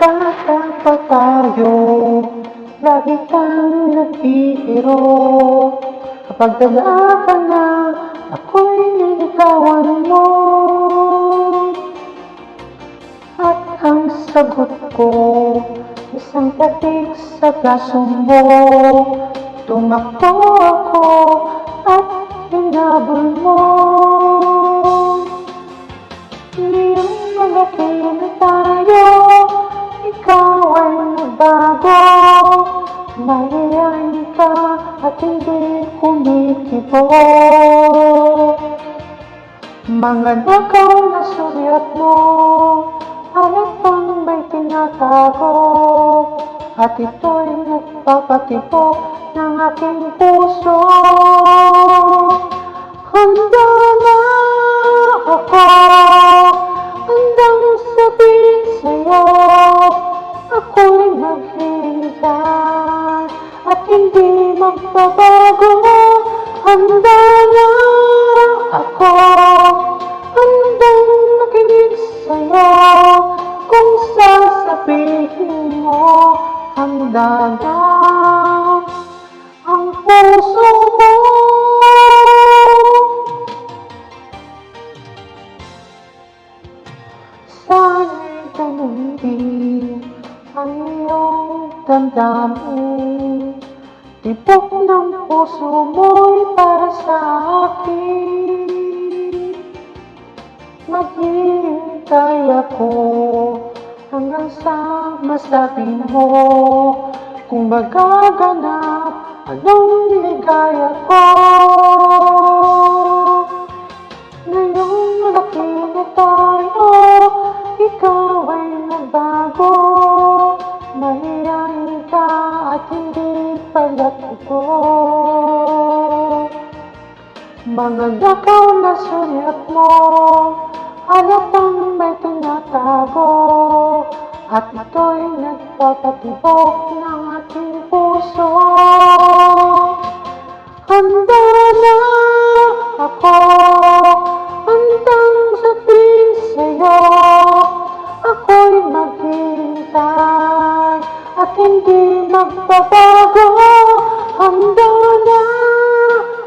bata pa tayo, lagi kang nagbibiro. Kapag dala ka na, ako'y niligawan mo. At ang sagot ko, isang tatik sa braso mo. Tumakbo ako at hinabol mo. Ngayong malaki na tayo, ikaw ay nagbago. Mahihayin ka at hindi kumikibo. Mga nakaw na sulyap mo, halatang may tinatago. At ito'y nagpapatibok ng aking puso. Handa na ako, handang sabihin sa'yo, ako'y maghihintay at hindi magbabago. Handa na ako, handang makinig sa'yo, kung sasabihin mo, handa na ang puso mo. Sana'y ganun din ang iyong damdamin. Tibok ng puso mo'y para sa akin. Maghihintay ako hanggang sa masabi mo kung magaganap anong ligaya ko. Ngayong malaki na tayo, ikaw ay nagbago. Mahihayin ka at hindi palatigo. Mga nakaw na sulyap mo, halatang may tinatago. At ito'y nagpapatibok ng aking puso. Handa na ako, handang sabihin sa'yo, ako'y maghihintay at hindi magbabago. Handa na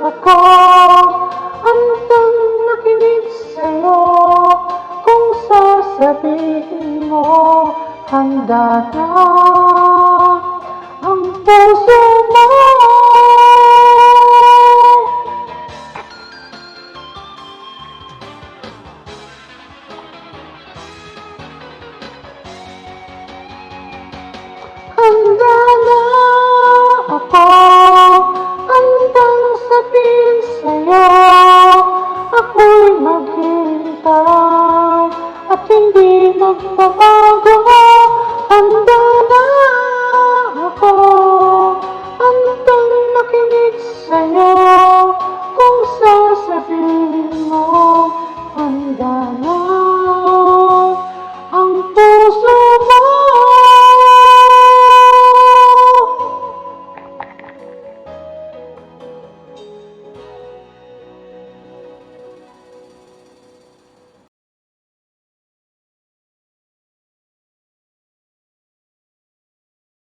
ako, handang makinig sa'yo, kung sasabihin mo, handa na ang puso mo. Handa na ako, handang sabihin sa'yo, ako'y maghihintay at hindi magbabago. Handa na ako, handang makinig sa'yo, kung sasabihin mo, handa na